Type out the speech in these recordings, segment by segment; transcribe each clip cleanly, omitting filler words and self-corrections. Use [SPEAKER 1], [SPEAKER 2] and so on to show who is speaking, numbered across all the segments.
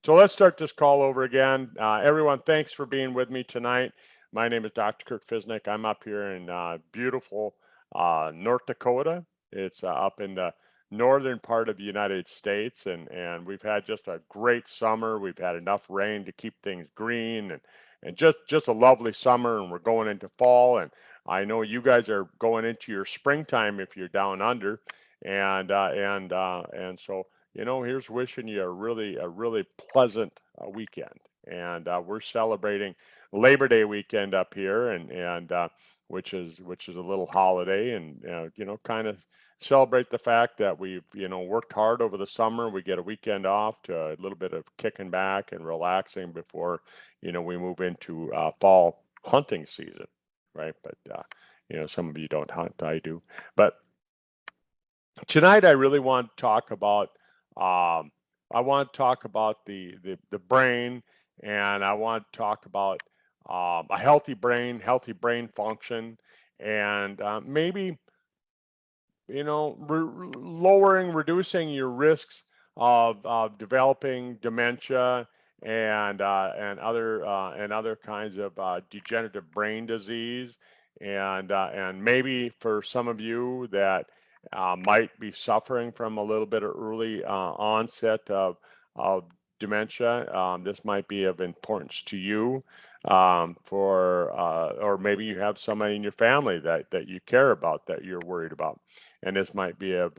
[SPEAKER 1] So let's start this call over again. Everyone, thanks for being with me tonight. My name is Dr. Kirk Fisnick. I'm up here in beautiful North Dakota. It's up in the northern part of the United States, and we've had just a great summer. We've had enough rain to keep things green, and just a lovely summer. And we're going into fall, and I know you guys are going into your springtime if you're down under, and so here's wishing you a really pleasant weekend. And we're celebrating Labor Day weekend up here, and which is a little holiday, and kind of celebrate the fact that we've worked hard over the summer. We get a weekend off to a little bit of kicking back and relaxing before we move into fall hunting season, right? But some of you don't hunt, I do. But tonight I really want to talk about the brain, and I want to talk about a healthy brain function, and maybe reducing your risks of developing dementia and other kinds of degenerative brain disease, and maybe for some of you that might be suffering from a little bit of early onset of dementia. This might be of importance to you, or maybe you have somebody in your family that you care about, that you're worried about, and this might be of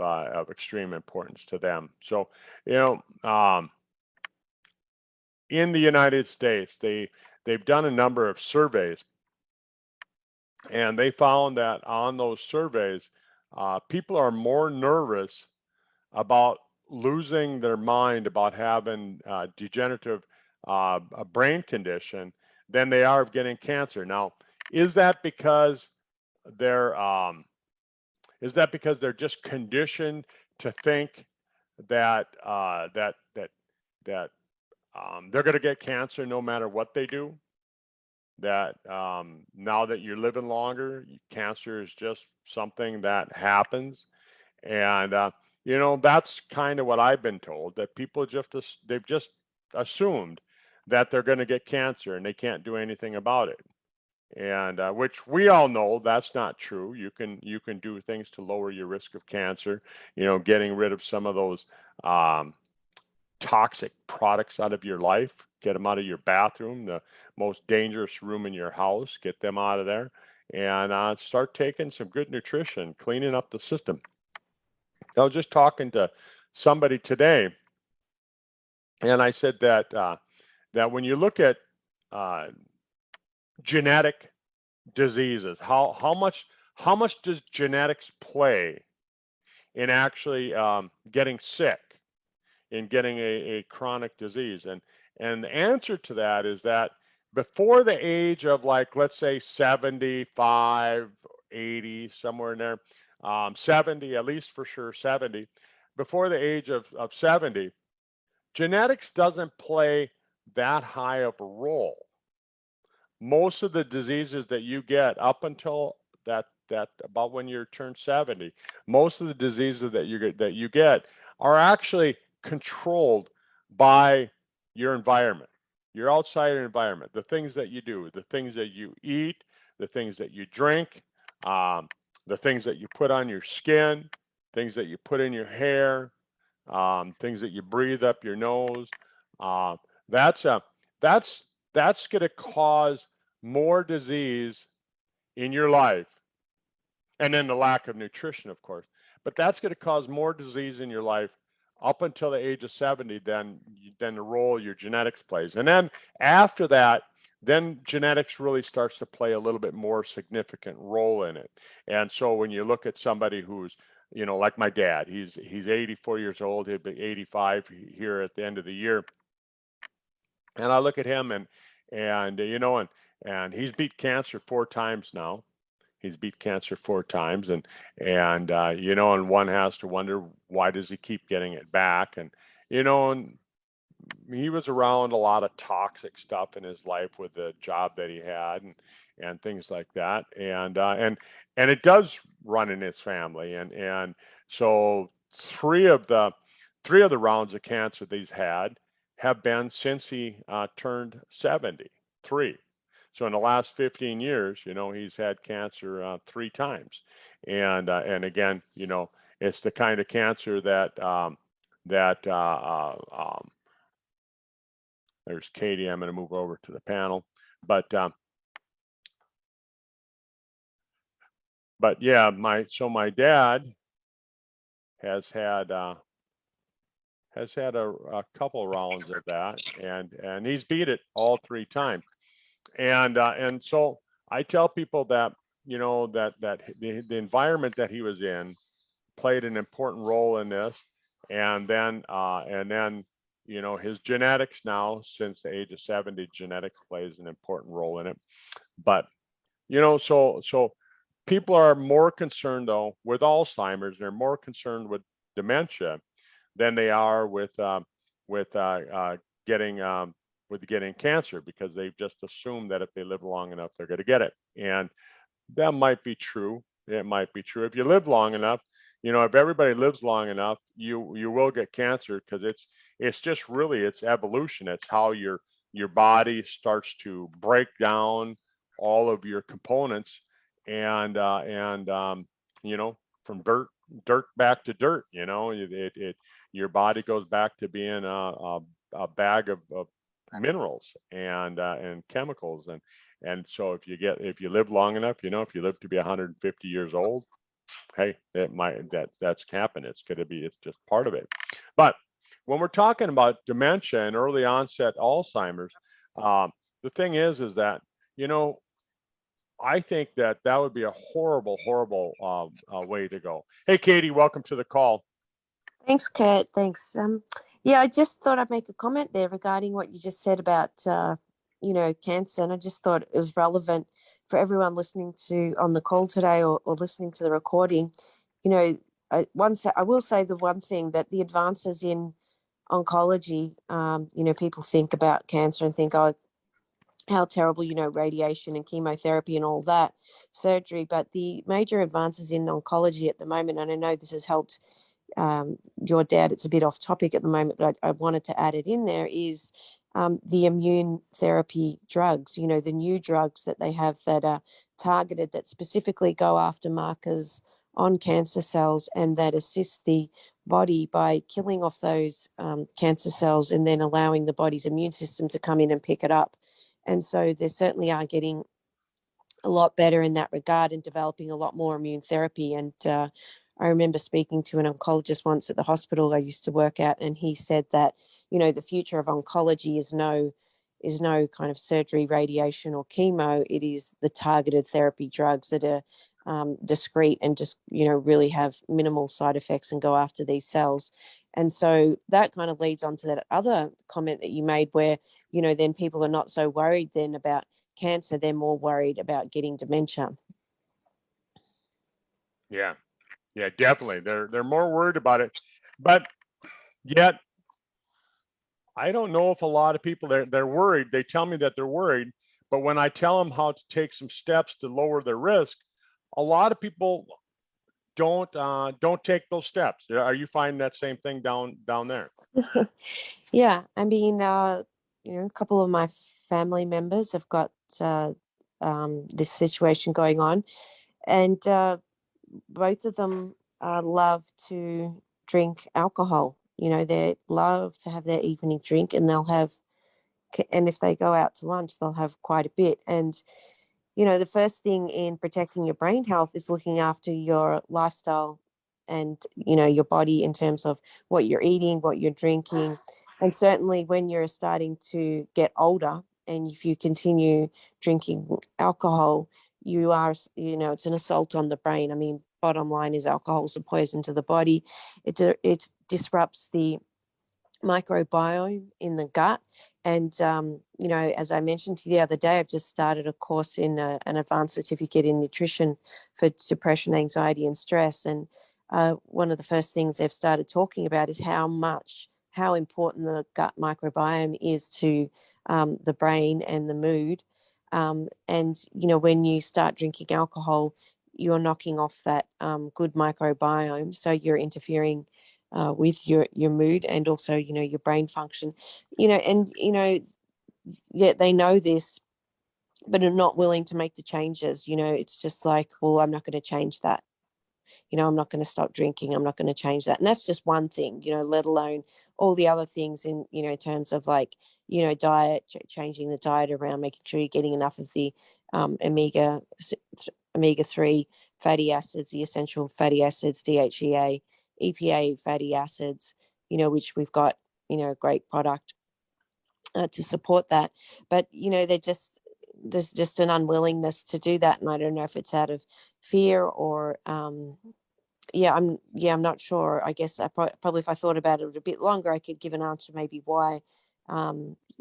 [SPEAKER 1] extreme importance to them. So, in the United States, they've done a number of surveys, and they found that on those surveys, people are more nervous about losing their mind, about having degenerative a brain condition, than they are of getting cancer. Now, is that because they're just conditioned to think that they're going to get cancer no matter what they do? That now that you're living longer, cancer is just something that happens, and that's kind of what I've been told, that people they've just assumed that they're going to get cancer and they can't do anything about it, and which we all know that's not true. You can do things to lower your risk of cancer, getting rid of some of those toxic products out of your life. Get them out of your bathroom, the most dangerous room in your house. Get them out of there, and start taking some good nutrition, cleaning up the system. I was just talking to somebody today, and I said that when you look at genetic diseases, how much does genetics play in actually getting sick, in getting a chronic disease? And the answer to that is that before the age of, like, let's say 75, 80, somewhere in there, 70, at least for sure 70, before the age of 70, genetics doesn't play that high of a role. Most of the diseases that you get up until that about when you turn 70, most of the diseases that you get are actually controlled by your environment, your outside environment, the things that you do, the things that you eat, the things that you drink, the things that you put on your skin, things that you put in your hair, things that you breathe up your nose. That's going to cause more disease in your life, and then the lack of nutrition, of course. But that's going to cause more disease in your life up until the age of 70 than the role your genetics plays. And then after that, then genetics really starts to play a little bit more significant role in it. And so when you look at somebody who's, like my dad, he's 84 years old, he'll be 85 here at the end of the year. And I look at him, and he's beat cancer 4 times now. He's beat cancer 4 times, and one has to wonder, why does he keep getting it back? And and he was around a lot of toxic stuff in his life with the job that he had, and things like that, and it does run in his family, and so three of the rounds of cancer that he's had have been since he turned 73. So in the last 15 years, he's had cancer 3 times, and again, it's the kind of cancer that there's Katie. I'm going to move over to the panel, but yeah, my dad has had a couple rounds of that, and he's beat it all 3 times. And so I tell people that that the environment that he was in played an important role in this, and then his genetics now, since the age of 70, genetics plays an important role in it. But so people are more concerned though with Alzheimer's. They're more concerned with dementia than they are with getting cancer, because they've just assumed that if they live long enough, they're going to get it. And that might be true. It might be true. If you live long enough, if everybody lives long enough, you will get cancer, because it's just really, it's evolution. It's how your body starts to break down all of your components, and from dirt back to dirt. Your body goes back to being a bag of minerals and chemicals, and so if you live long enough, if you live to be 150 years old, hey, that's happened. It's just part of it. But when we're talking about dementia and early onset Alzheimer's, the thing is that I think that would be a horrible way to go. Hey, Katie, welcome to the call.
[SPEAKER 2] Thanks, Kurt. Thanks. Yeah, I just thought I'd make a comment there regarding what you just said about, cancer. And I just thought it was relevant for everyone listening on the call today, or listening to the recording. I will say the one thing, that the advances in oncology, people think about cancer and think, oh, how terrible, radiation and chemotherapy and all that, surgery. But the major advances in oncology at the moment, and I know this has helped your dad, it's a bit off topic at the moment, but I wanted to add it in there, is the immune therapy drugs, the new drugs that they have that are targeted, that specifically go after markers on cancer cells, and that assist the body by killing off those cancer cells, and then allowing the body's immune system to come in and pick it up. And so they certainly are getting a lot better in that regard, and developing a lot more immune therapy. And I remember speaking to an oncologist once at the hospital I used to work at, and he said that, the future of oncology is no kind of surgery, radiation, or chemo. It is the targeted therapy drugs that are discrete and just, really have minimal side effects and go after these cells. And so that kind of leads on to that other comment that you made, where, then people are not so worried then about cancer, they're more worried about getting dementia.
[SPEAKER 1] Yeah, definitely. They're more worried about it, but yet I don't know if a lot of people, they're worried. They tell me that they're worried, but when I tell them how to take some steps to lower their risk, a lot of people don't take those steps. Are you finding that same thing down there?
[SPEAKER 2] Yeah, I mean, a couple of my family members have got this situation going on, and both of them love to drink alcohol. They love to have their evening drink, and and if they go out to lunch, they'll have quite a bit. And the first thing in protecting your brain health is looking after your lifestyle and, your body, in terms of what you're eating, what you're drinking. And certainly when you're starting to get older, and if you continue drinking alcohol, you are, it's an assault on the brain. I mean, bottom line is, alcohol is a poison to the body. It disrupts the microbiome in the gut. And, as I mentioned to you the other day, I've just started a course in an advanced certificate in nutrition for depression, anxiety, and stress. And one of the first things they've started talking about is how important the gut microbiome is to the brain and the mood. And, when you start drinking alcohol, you're knocking off that good microbiome. So you're interfering with your mood and also, your brain function, and, yet they know this, but are not willing to make the changes. It's just like, well, I'm not going to change that. I'm not going to stop drinking. I'm not going to change that. And that's just one thing, let alone all the other things in terms of like, diet, changing the diet around, making sure you're getting enough of the omega-3 fatty acids, the essential fatty acids, DHEA, EPA fatty acids, which we've got, a great product to support that. But, there's just an unwillingness to do that. And I don't know if it's out of fear or, I'm not sure. I guess probably if I thought about it a bit longer, I could give an answer maybe why.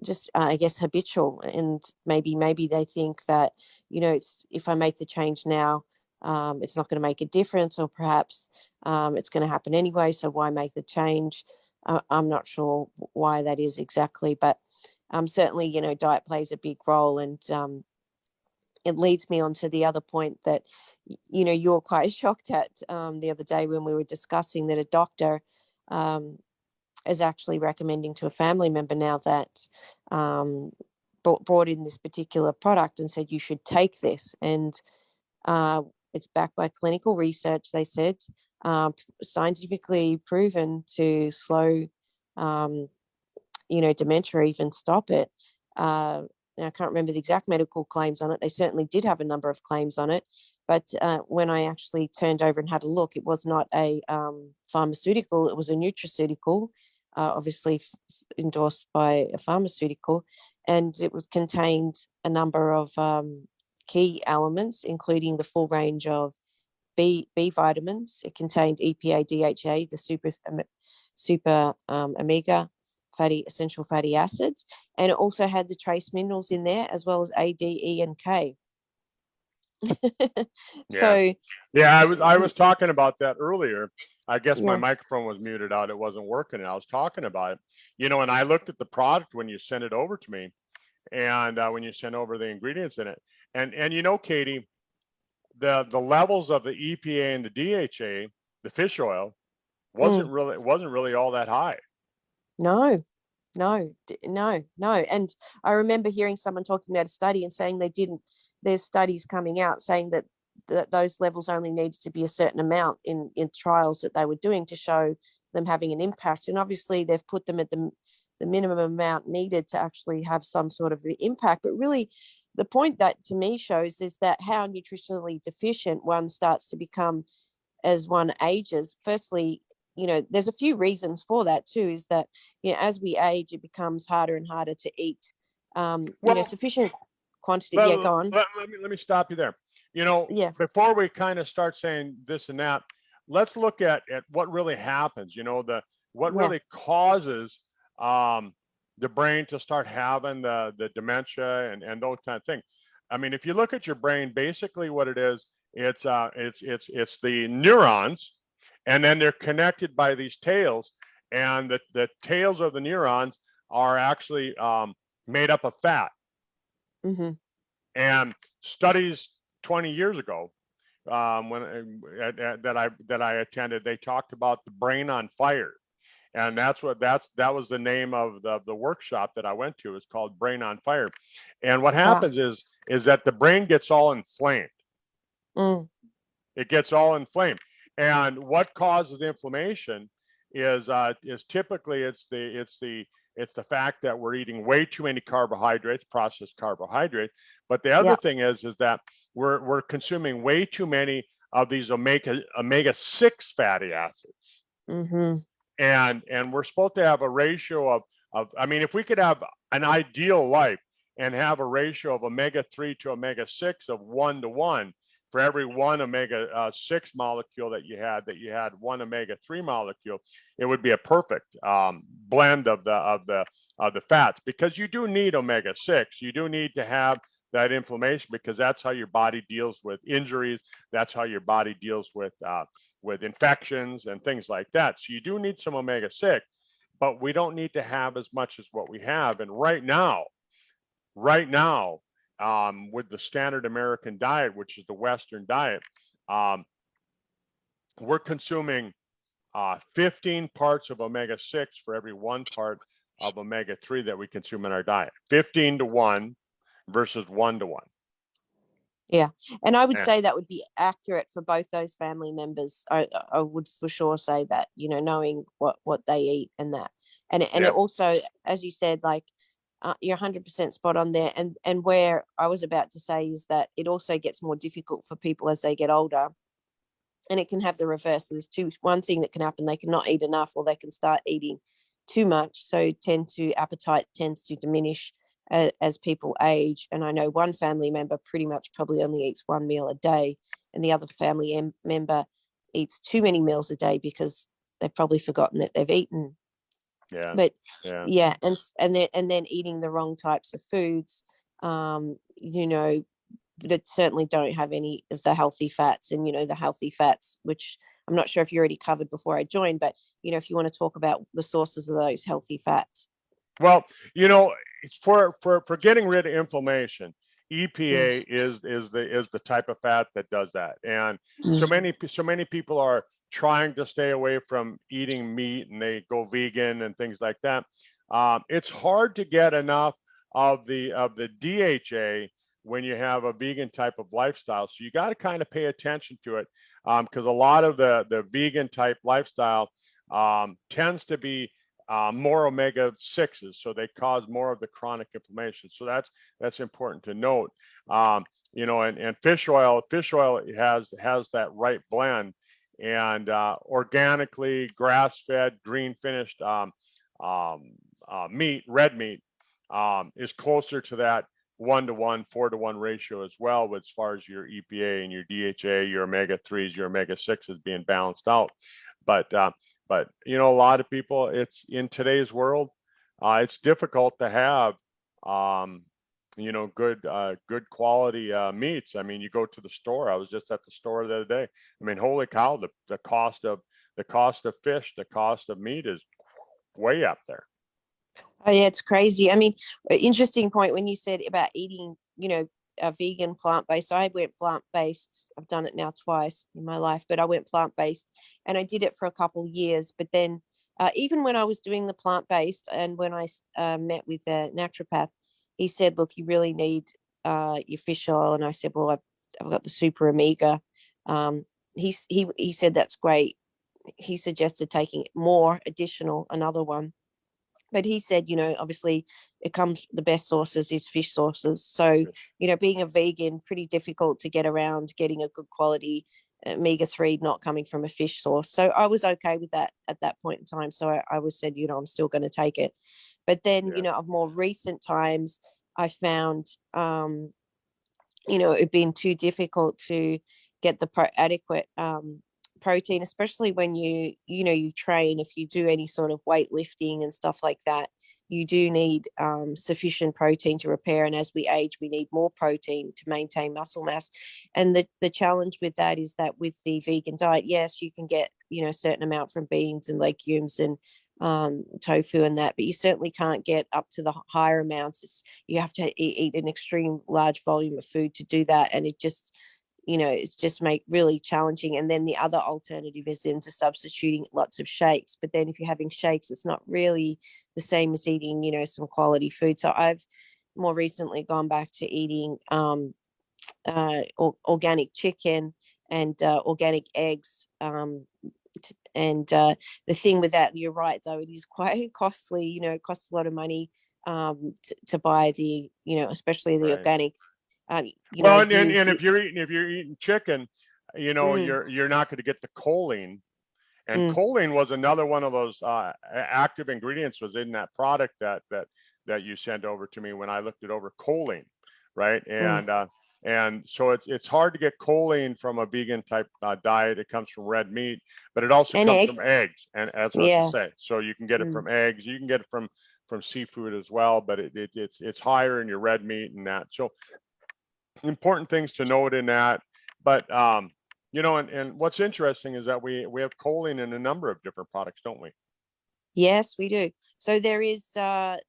[SPEAKER 2] Just I guess habitual, and maybe they think that if I make the change now, it's not going to make a difference, or perhaps it's going to happen anyway. So why make the change? I'm not sure why that is exactly, but certainly diet plays a big role, and it leads me on to the other point that you're quite shocked at the other day when we were discussing that a doctor is actually recommending to a family member now that brought in this particular product and said you should take this, and it's backed by clinical research, they said, scientifically proven to slow dementia, or even stop it. Now, I can't remember the exact medical claims on it. They certainly did have a number of claims on it. But when I actually turned over and had a look, it was not a pharmaceutical. It was a nutraceutical, obviously endorsed by a pharmaceutical. And it was contained a number of key elements, including the full range of B vitamins. It contained EPA, DHA, the super omega essential fatty acids, and it also had the trace minerals in there, as well as A, D, E, and K.
[SPEAKER 1] Yeah.
[SPEAKER 2] So
[SPEAKER 1] Yeah, I was talking about that earlier. I guess my
[SPEAKER 2] yeah,
[SPEAKER 1] microphone was muted out. It wasn't working. And I was talking about it, and I looked at the product when you sent it over to me, and when you sent over the ingredients in it, and Katie, the levels of the EPA and the DHA, the fish oil, wasn't really all that high.
[SPEAKER 2] no, no. And I remember hearing someone talking about a study and saying there's studies coming out saying that those levels only needed to be a certain amount in trials that they were doing to show them having an impact. And obviously they've put them at the minimum amount needed to actually have some sort of impact. But really, the point that to me shows is that how nutritionally deficient one starts to become as one ages. Firstly, there's a few reasons for that too, is that, as we age, it becomes harder and harder to eat,
[SPEAKER 1] Well,
[SPEAKER 2] sufficient quantity.
[SPEAKER 1] let,
[SPEAKER 2] Yeah, go on.
[SPEAKER 1] let me stop you there.
[SPEAKER 2] Yeah.
[SPEAKER 1] Before we kind of start saying this and that, let's look at what really happens. What
[SPEAKER 2] Yeah.
[SPEAKER 1] really causes the brain to start having the dementia and those kind of things. I mean, if you look at your brain, basically what it is, it's the neurons, and then they're connected by these tails, and the tails of the neurons are actually made up of fat.
[SPEAKER 2] Mm-hmm.
[SPEAKER 1] And studies 20 years ago, that I attended, they talked about the brain on fire, and that was the name of the workshop that I went to. It's called Brain on Fire, and what
[SPEAKER 2] Wow.
[SPEAKER 1] happens is that the brain gets all inflamed. It gets all inflamed, and what causes inflammation is typically it's the fact that we're eating way too many carbohydrates, processed carbohydrates. But the other thing is that we're consuming way too many of these omega-6 fatty acids.
[SPEAKER 2] Mm-hmm.
[SPEAKER 1] And we're supposed to have a ratio of I mean, if we could have an ideal life and have a ratio of omega-3 to omega-6 of 1 to 1, for every one omega-6 molecule that you had one omega-3 molecule, it would be a perfect blend of the fats, because you do need omega-6. You do need to have that inflammation, because that's how your body deals with injuries. That's how your body deals with infections and things like that. So you do need some omega-6, but we don't need to have as much as what we have. And right now, with the standard American diet, which is the Western diet, we're consuming 15 parts of omega-6 for every 1 part of omega-3 that we consume in our diet. 15 to 1 versus 1 to 1.
[SPEAKER 2] Yeah, and I would
[SPEAKER 1] Yeah.
[SPEAKER 2] say that would be accurate for both those family members. I would for sure say that, knowing what they eat and that, and it
[SPEAKER 1] Yep.
[SPEAKER 2] also, as you said, like, you're 100% spot on there. And where I was about to say is that it also gets more difficult for people as they get older, and it can have the reverse. So there's one thing that can happen: they cannot eat enough, or they can start eating too much. So appetite tends to diminish as people age. And I know one family member pretty much probably only eats one meal a day, and the other family member eats too many meals a day because they've probably forgotten that they've eaten.
[SPEAKER 1] Yeah.
[SPEAKER 2] But
[SPEAKER 1] Yeah.
[SPEAKER 2] yeah, and then eating the wrong types of foods, that certainly don't have any of the healthy fats. And the healthy fats, which I'm not sure if you already covered before I joined, but if you want to talk about the sources of those healthy fats.
[SPEAKER 1] Well, for getting rid of inflammation, EPA is the type of fat that does that. And so many people are trying to stay away from eating meat, and they go vegan and things like that. It's hard to get enough of the DHA when you have a vegan type of lifestyle. So you got to kind of pay attention to it, because a lot of the vegan type lifestyle tends to be more omega-6s, so they cause more of the chronic inflammation. So that's important to note. And fish oil has that right blend, and organically grass-fed, green-finished meat, red meat, is closer to that 1-to-1, 4-to-1 ratio as well, as far as your EPA and your DHA, your omega-3s, your omega-6s being balanced out. But a lot of people, it's in today's world, it's difficult to have good quality meats. I mean, you go to the store. I was just at the store the other day. I mean, holy cow, the cost of fish, the cost of meat is way up there.
[SPEAKER 2] Oh yeah, it's crazy. I mean, interesting point when you said about eating, a vegan plant-based. I went plant-based. I've done it now twice in my life, but I went plant-based, and I did it for a couple of years. But then, even when I was doing the plant-based, and when I met with a naturopath, he said, "Look, you really need your fish oil." And I said, "Well, I've got the super omega." He said that's great. He suggested taking more additional, another one. But he said, obviously the best sources is fish sources. So, being a vegan, pretty difficult to get around getting a good quality omega-3 not coming from a fish source. So I was okay with that at that point in time. So I was said, I'm still going to take it. But then, of more recent times, I found, it being too difficult to get the adequate protein, especially when you train. If you do any sort of weightlifting and stuff like that, you do need sufficient protein to repair. And as we age, we need more protein to maintain muscle mass. And the challenge with that is that with the vegan diet, yes, you can get a certain amount from beans and legumes and tofu and that, but you certainly can't get up to the higher amounts. You have to eat an extreme large volume of food to do that, and it's just make really challenging. And then the other alternative is into substituting lots of shakes. But then if you're having shakes, it's not really the same as eating, some quality food. So I've more recently gone back to eating organic chicken and organic eggs. And the thing with that, you're right, though, it is quite costly. It costs a lot of money to buy especially the organic.
[SPEAKER 1] Well, and if you're eating chicken, you're not going to get the choline. And choline was another one of those active ingredients was in that product that you sent over to me when I looked it over. Choline, right? And so it's hard to get choline from a vegan type diet. It comes from red meat, but it also comes from eggs, and that's what I was to say. So you can get it from eggs, you can get it from seafood as well, but it's higher in your red meat and that. So important things to note in that. But and what's interesting is that we have choline in a number of different products, don't we?
[SPEAKER 2] Yes, we do. So there is a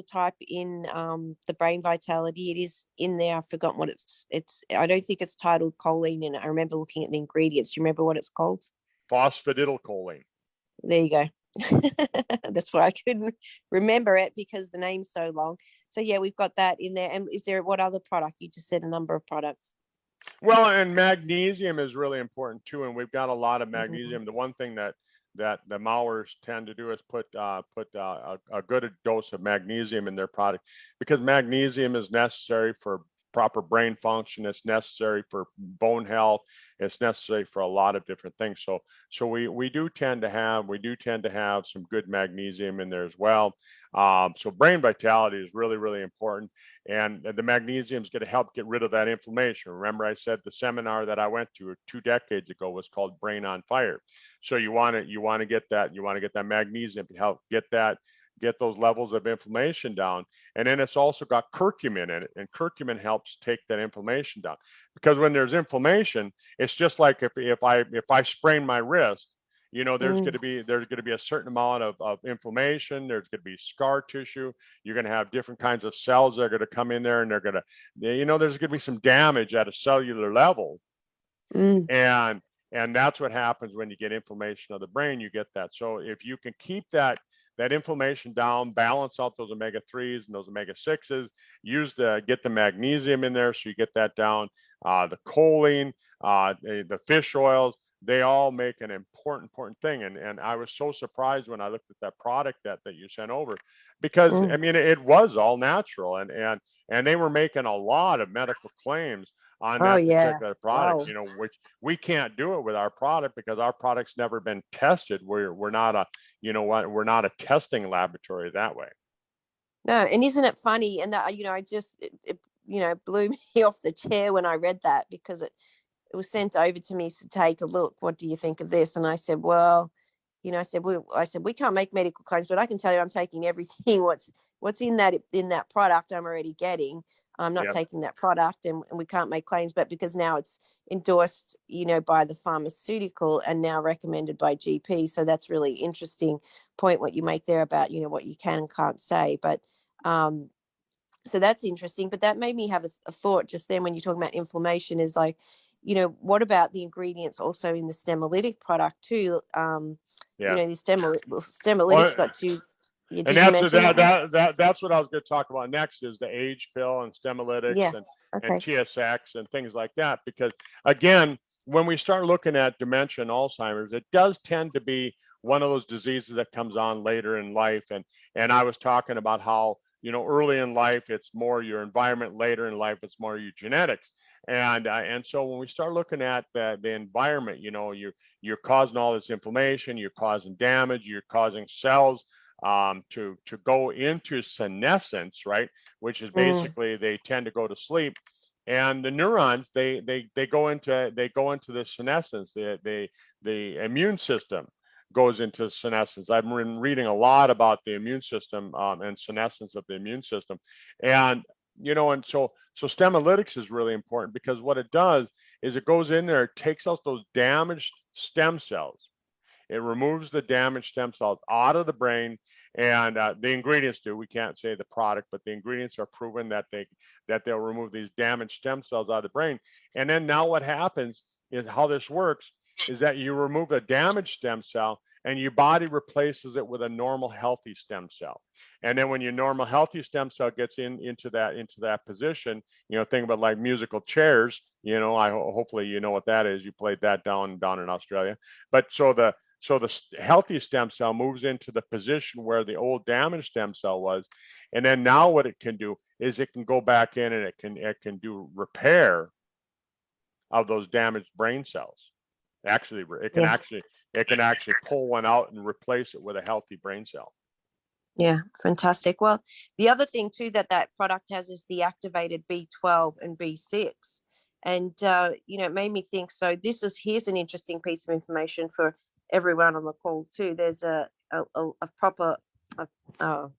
[SPEAKER 2] type in the Brain Vitality. It is in there. I've forgotten what it's. I don't think it's titled choline, and I remember looking at the ingredients. Do you remember what it's called?
[SPEAKER 1] Phosphatidylcholine.
[SPEAKER 2] There you go. That's why I couldn't remember it, because the name's so long. So yeah, we've got that in there. And is there, what other product? You just said a number of products.
[SPEAKER 1] Well, and magnesium is really important too, and we've got a lot of
[SPEAKER 2] Mm.
[SPEAKER 1] magnesium. The one thing that the mowers tend to do is put a good dose of magnesium in their product, because magnesium is necessary for proper brain function. It's necessary for bone health. It's necessary for a lot of different things. So we do tend to have some good magnesium in there as well. So brain vitality is really, really important, and the magnesium is going to help get rid of that inflammation. Remember, I said the seminar that I went to 2 decades ago was called Brain on Fire. So you want to get that magnesium to help get those levels of inflammation down. And then it's also got curcumin in it, and curcumin helps take that inflammation down. Because when there's inflammation, it's just like if I sprain my wrist, there's
[SPEAKER 2] Mm.
[SPEAKER 1] going to be a certain amount of inflammation. There's going to be scar tissue. You're going to have different kinds of cells that are going to come in there, and there's going to be some damage at a cellular level.
[SPEAKER 2] Mm.
[SPEAKER 1] And that's what happens when you get inflammation of the brain. You get that. So if you can keep that inflammation down, balance out those omega-3s and those omega-6s, get the magnesium in there so you get that down. The choline, the fish oils, they all make an important thing. And I was so surprised when I looked at that product that you sent over, because
[SPEAKER 2] Mm.
[SPEAKER 1] I mean, it was all natural, and they were making a lot of medical claims on
[SPEAKER 2] Oh
[SPEAKER 1] that
[SPEAKER 2] yeah.
[SPEAKER 1] particular
[SPEAKER 2] Wow.
[SPEAKER 1] product, which we can't do it with our product because our product's never been tested. We're not we're not a testing laboratory that way.
[SPEAKER 2] No, and isn't it funny? And that, I just, it blew me off the chair when I read that, because it was sent over to me to take a look. What do you think of this? And I said, well, I said we can't make medical claims, but I can tell you I'm taking everything what's in that product I'm already getting. I'm not
[SPEAKER 1] Yep.
[SPEAKER 2] taking that product, and we can't make claims, but because now it's endorsed, by the pharmaceutical and now recommended by GP. So that's really interesting point what you make there about, what you can and can't say. But so that's interesting. But that made me have a thought just then when you're talking about inflammation, is like, what about the ingredients also in the Stemolytic product too?
[SPEAKER 1] Yeah.
[SPEAKER 2] The Stemolytic's
[SPEAKER 1] Well,
[SPEAKER 2] got two. Yeah,
[SPEAKER 1] and
[SPEAKER 2] did you mention that?
[SPEAKER 1] that's what I was going to talk about next, is the age pill and Stemolytics
[SPEAKER 2] Yeah.
[SPEAKER 1] and
[SPEAKER 2] Okay.
[SPEAKER 1] TSX and things like that. Because again, when we start looking at dementia and Alzheimer's, it does tend to be one of those diseases that comes on later in life. And I was talking about how, early in life it's more your environment, later in life it's more your genetics. And so when we start looking at the environment, you're causing all this inflammation, you're causing damage, you're causing cells to go into senescence, right? Which is
[SPEAKER 2] Mm.
[SPEAKER 1] basically they tend to go to sleep, and the neurons they go into the senescence. The immune system goes into senescence. I've been reading a lot about the immune system and senescence of the immune system, and and so Stemolytics is really important, because what it does is it goes in there, it takes out those damaged stem cells. It removes the damaged stem cells out of the brain, and the ingredients do. We can't say the product, but the ingredients are proven that they'll remove these damaged stem cells out of the brain. And then now what happens is, how this works is that you remove a damaged stem cell, and your body replaces it with a normal healthy stem cell. And then when your normal healthy stem cell gets into that position, think about like musical chairs. Hopefully you know what that is. You played that down in Australia. But so the healthy stem cell moves into the position where the old damaged stem cell was, and then now what it can do is it can go back in, and it can do repair of those damaged brain cells. Actually,
[SPEAKER 2] Yeah.
[SPEAKER 1] it can actually pull one out and replace it with a healthy brain cell.
[SPEAKER 2] Yeah, fantastic. Well, the other thing too that product has is the activated B12 and B6. And, it made me think, so here's an interesting piece of information for everyone on the call too. There's a proper,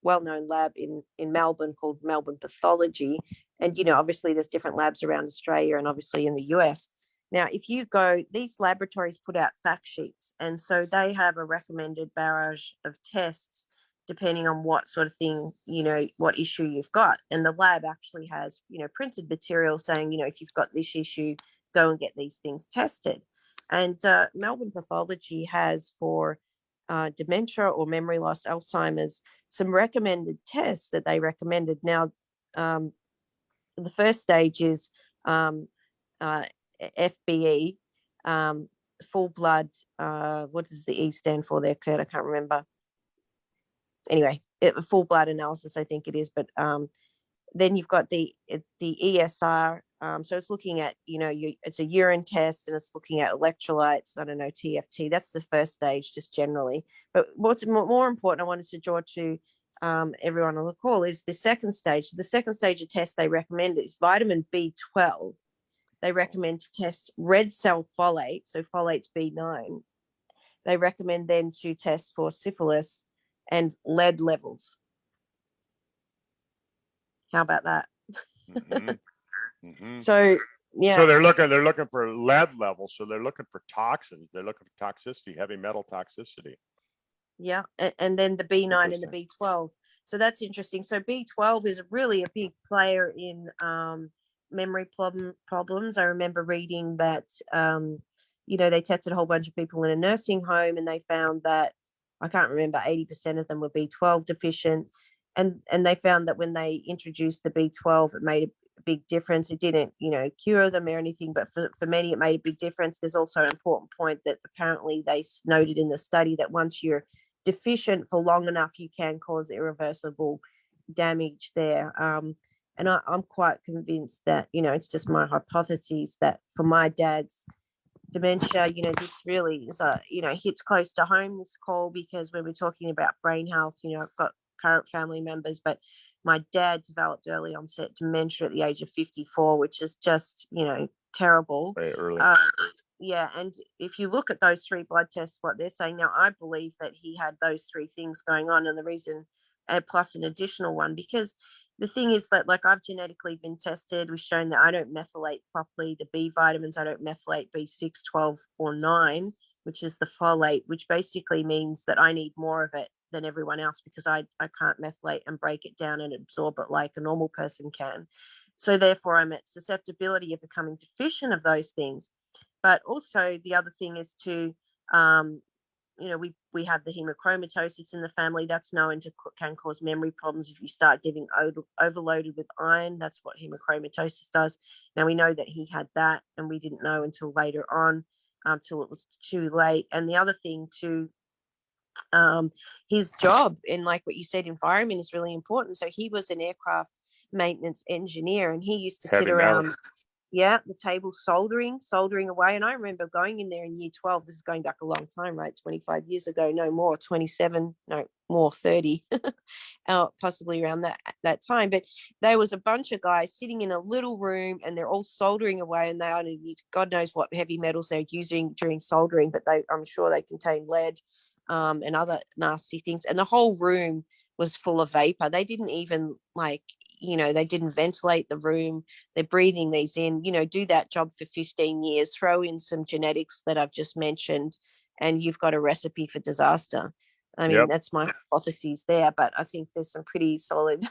[SPEAKER 2] well-known lab in Melbourne called Melbourne Pathology. And, obviously there's different labs around Australia and obviously in the US. Now, if you go, these laboratories put out fact sheets. And so they have a recommended barrage of tests depending on what sort of thing, what issue you've got. And the lab actually has, printed material saying, if you've got this issue, go and get these things tested. And Melbourne Pathology has for dementia or memory loss, Alzheimer's, some recommended tests that they recommended. Now, the first stage is FBE, full blood. What does the E stand for there, Kurt? I can't remember. Anyway, full blood analysis, I think it is. But then you've got the ESR. So it's looking at, it's a urine test and it's looking at electrolytes. I don't know, TFT. That's the first stage, just generally. But what's more important, I wanted to draw to everyone on the call, is the second stage. The second stage of test they recommend is vitamin B12. They recommend to test red cell folate, so folate's B9. They recommend then to test for syphilis and lead levels. How about that? So yeah.
[SPEAKER 1] So they're looking for lead levels. So they're looking for toxins. They're looking for toxicity, heavy metal toxicity.
[SPEAKER 2] Yeah, and then the B9 and the B12. So that's interesting. So B12 is really a big player in memory problems. I remember reading that they tested a whole bunch of people in a nursing home, and they found that, I can't remember, 80% of them were B12 deficient, and they found that when they introduced the B12, it made a big difference. It didn't, cure them or anything, but for many, it made a big difference. There's also an important point that apparently they noted in the study that once you're deficient for long enough, you can cause irreversible damage there. And I'm quite convinced that, it's just my hypothesis that for my dad's dementia, this really is hits close to home, this call, because when we're talking about brain health, I've got current family members, but my dad developed early onset dementia at the age of 54, which is just, terrible.
[SPEAKER 1] Very early.
[SPEAKER 2] Yeah, and if you look at those 3 blood tests, what they're saying now, I believe that he had those 3 things going on, and the reason, plus an additional one, because the thing is that, like, I've genetically been tested, we've shown that I don't methylate properly the B vitamins, I don't methylate B6, 12, or 9, which is the folate, which basically means that I need more of it than everyone else, because I can't methylate and break it down and absorb it like a normal person can. So therefore, I'm at susceptibility of becoming deficient of those things. But also the other thing is to, we have the hemochromatosis in the family. That's known to can cause memory problems if you start getting overloaded with iron. That's what hemochromatosis does. Now, we know that he had that, and we didn't know until later on, till it was too late. And the other thing too, his job, and like what you said, environment is really important. So he was an aircraft maintenance engineer, and he used to sit around the table soldering away. And I remember going in there in year 12, this is going back a long time, right? 25 years ago, no more, 27, no more, 30, possibly around that time. But there was a bunch of guys sitting in a little room, and they're all soldering away, and they only need, God knows what heavy metals they're using during soldering, but I'm sure they contain lead and other nasty things. And the whole room was full of vapor. They didn't even they didn't ventilate the room. They're breathing these in, do that job for 15 years, throw in some genetics that I've just mentioned, and you've got a recipe for disaster. I mean, that's my hypothesis there, but I think there's some pretty solid,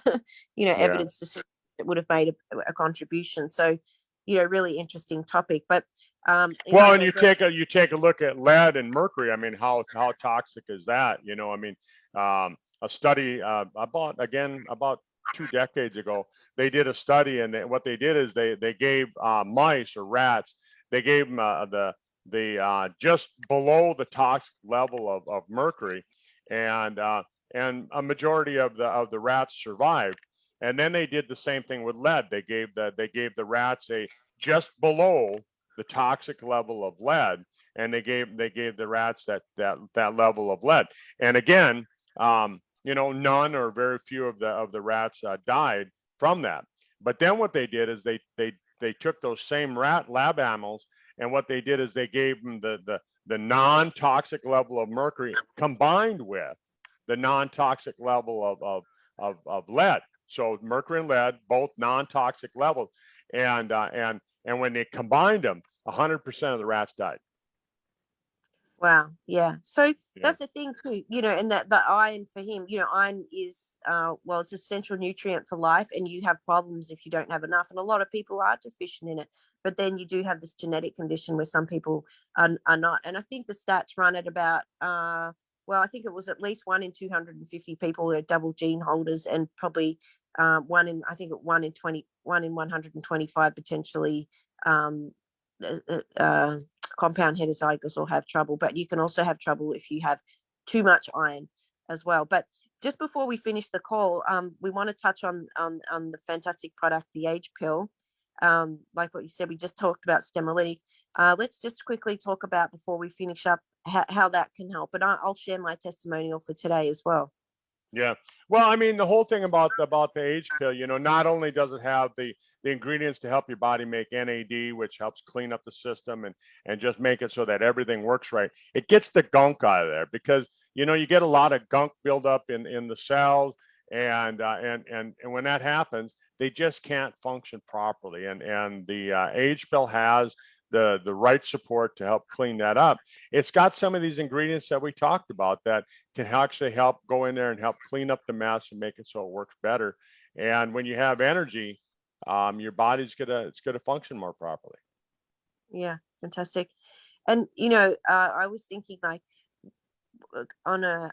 [SPEAKER 2] evidence to say it would have made a contribution. So, really interesting topic. But
[SPEAKER 1] and you take a look at lead and mercury. I mean, how toxic is that? A study about 2 decades ago, they did a study, and what they did is they gave mice or rats, they gave them the just below the toxic level of mercury, and a majority of the rats survived. And then they did the same thing with lead. They gave the rats a just below the toxic level of lead, and they gave the rats that level of lead. And again, none or very few of the rats died from that. But then what they did is they took those same rat lab animals, and what they did is they gave them the non-toxic level of mercury combined with the non-toxic level of lead. So mercury and lead, both non-toxic levels, and when they combined them, 100% of the rats died.
[SPEAKER 2] Wow. Yeah. So that's the thing too, and that the iron for him, iron is, it's an essential nutrient for life, and you have problems if you don't have enough. And a lot of people are deficient in it, but then you do have this genetic condition where some people are not. And I think the stats run at about well, I think it was at least 1 in 250 people who are double gene holders, and probably 1 in 20, 1 in 125 potentially compound heterozygous or have trouble. But you can also have trouble if you have too much iron as well. But just before we finish the call, we want to touch on the fantastic product, the age pill. Like what you said, we just talked about Stemolytic. Let's just quickly talk about, before we finish up, how that can help. And I'll share my testimonial for today as well.
[SPEAKER 1] Yeah. Well, I mean, the whole thing about the age pill, you know, not only does it have the ingredients to help your body make NAD, which helps clean up the system and just make it so that everything works right. It gets the gunk out of there, because, you know, you get a lot of gunk buildup in the cells, and when that happens, they just can't function properly. And the age pill has the right support to help clean that up. It's got some of these ingredients that we talked about that can actually help go in there and help clean up the mess and make it so it works better. And when you have energy, your body's it's gonna function more properly.
[SPEAKER 2] Yeah, fantastic. And you know, I was thinking, like, on a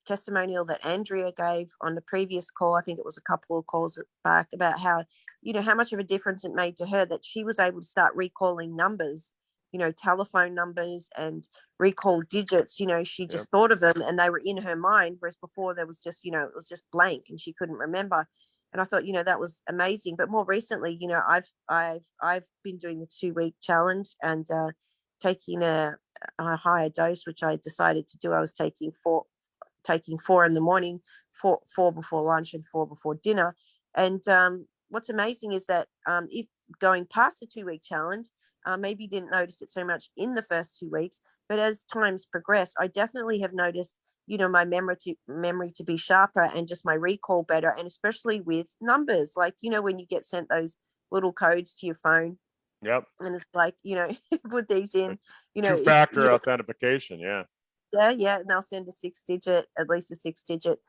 [SPEAKER 2] testimonial that Andrea gave on the previous call, I think it was a couple of calls back, about how, you know, how much of a difference it made to her that she was able to start recalling numbers, you know, telephone numbers, and recall digits. You know, she just
[SPEAKER 1] Yep.
[SPEAKER 2] thought of them and they were in her mind, whereas before there was just, you know, it was just blank and she couldn't remember. And I thought, you know, that was amazing. But more recently, you know, I've been doing the 2-week challenge, and taking a higher dose, which I decided to do. I was taking four in the morning, four before lunch, and 4 before dinner. And what's amazing is that, if going past the 2-week challenge, maybe didn't notice it so much in the first 2 weeks, but as times progressed, I definitely have noticed, you know, my memory to be sharper, and just my recall better, and especially with numbers. Like, you know, when you get sent those little codes to your phone,
[SPEAKER 1] Yep.
[SPEAKER 2] and it's like, you know, put these in, you know, you
[SPEAKER 1] Two-factor
[SPEAKER 2] know,
[SPEAKER 1] authentication. Yeah.
[SPEAKER 2] yeah, and they'll send at least a 6-digit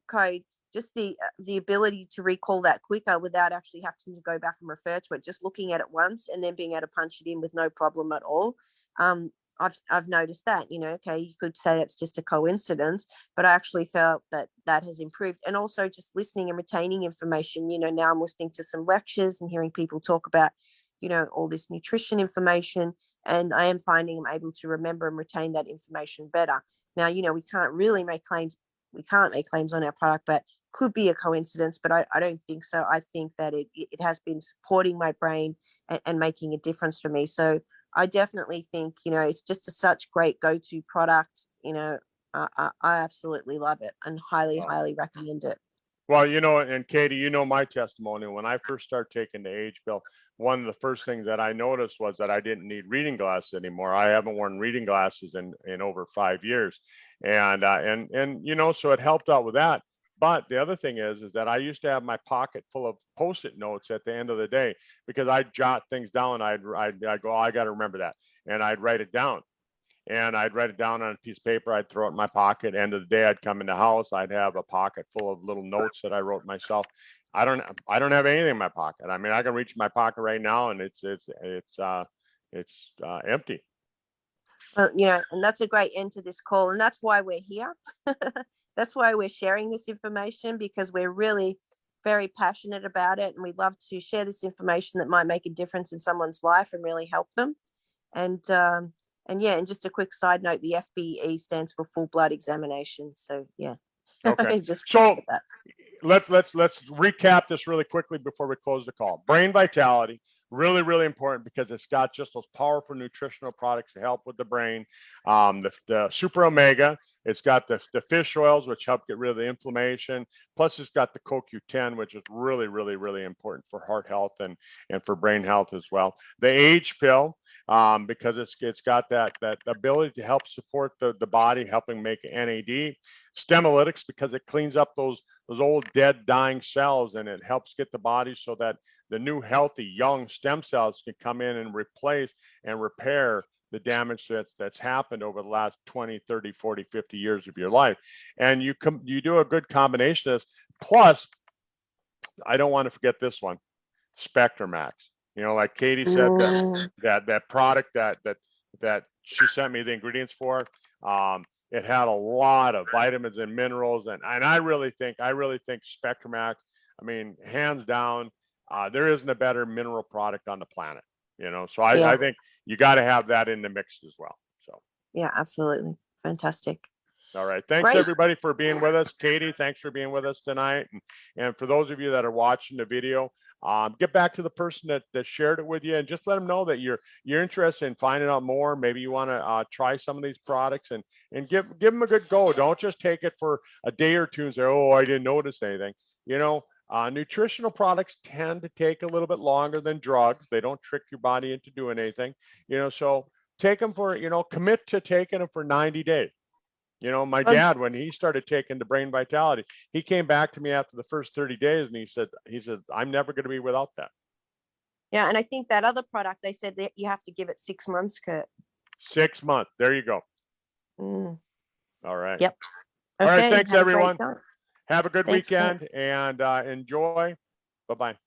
[SPEAKER 2] code. Just the ability to recall that quicker without actually having to go back and refer to it, just looking at it once and then being able to punch it in with no problem at all. um I've noticed that, you know, okay, you could say that's just a coincidence, but I actually felt that that has improved. And also just listening and retaining information. You know, now I'm listening to some lectures and hearing people talk about, you know, all this nutrition information, and I am finding I'm able to remember and retain that information better. Now, you know, we can't really make claims. We can't make claims on our product, but could be a coincidence. But I don't think so. I think that it has been supporting my brain, and making a difference for me. So I definitely think, you know, it's just such great go-to product. You know, I absolutely love it and highly,
[SPEAKER 1] Wow.
[SPEAKER 2] highly recommend it.
[SPEAKER 1] Well, you know, and Katie, you know my testimony. When I first started taking the age pill, one of the first things that I noticed was that I didn't need reading glasses anymore. I haven't worn reading glasses in over 5 years, and you know, so it helped out with that. But the other thing is that I used to have my pocket full of post-it notes at the end of the day, because I'd jot things down. I'd go, oh, I got to remember that, and I'd write it down. And I'd write it down on a piece of paper. I'd throw it in my pocket. End of the day, I'd come in the house. I'd have a pocket full of little notes that I wrote myself. I don't have anything in my pocket. I mean, I can reach my pocket right now, and it's empty.
[SPEAKER 2] Well, you know, and that's a great end to this call, and that's why we're here. That's why we're sharing this information, because we're really very passionate about it, and we love to share this information that might make a difference in someone's life and really help them. And yeah, and just a quick side note: the FBE stands for full blood examination. So yeah,
[SPEAKER 1] Okay.
[SPEAKER 2] just
[SPEAKER 1] So
[SPEAKER 2] that.
[SPEAKER 1] let's recap this really quickly before we close the call. Brain vitality, really important, because it's got just those powerful nutritional products to help with the brain. The super omega, it's got the fish oils, which help get rid of the inflammation. Plus, it's got the CoQ10, which is really important for heart health and for brain health as well. The age pill, because it's got that ability to help support the body, helping make NAD. Stemolytics, because it cleans up those old dead dying cells, and it helps get the body so that the new healthy young stem cells can come in and replace and repair the damage that's happened over the last 20, 30, 40, 50 years of your life. And you do a good combination of this. Plus, I don't want to forget this one, Spectramax. You know, like Katie said,
[SPEAKER 2] Mm,
[SPEAKER 1] that product that she sent me the ingredients for. It had a lot of vitamins and minerals, and I really think Spectrum X, I mean, hands down, there isn't a better mineral product on the planet, you know. So
[SPEAKER 2] Yeah.
[SPEAKER 1] I think you got to have that in the mix as well. So
[SPEAKER 2] Yeah, absolutely. Fantastic.
[SPEAKER 1] all right. Thanks
[SPEAKER 2] Great.
[SPEAKER 1] everybody for being with us. Katie, thanks for being with us tonight. And for those of you that are watching the video, get back to the person that shared it with you and just let them know that you're interested in finding out more. Maybe you want to try some of these products and give them a good go. Don't just take it for a day or two and say, oh, I didn't notice anything. You know, nutritional products tend to take a little bit longer than drugs. They don't trick your body into doing anything, you know, so take them for, you know, commit to taking them for 90 days. You know, my dad, when he started taking the Brain Vitality, he came back to me after the first 30 days and he said, I'm never going to be without that.
[SPEAKER 2] Yeah. And I think that other product, they said that you have to give it 6 months, Kurt.
[SPEAKER 1] 6 months. There you go.
[SPEAKER 2] Mm.
[SPEAKER 1] All right.
[SPEAKER 2] Yep.
[SPEAKER 1] All
[SPEAKER 2] Okay.
[SPEAKER 1] right. Thanks,
[SPEAKER 2] Have a great
[SPEAKER 1] everyone.
[SPEAKER 2] time.
[SPEAKER 1] Have a good
[SPEAKER 2] Thanks,
[SPEAKER 1] weekend and enjoy. Bye-bye.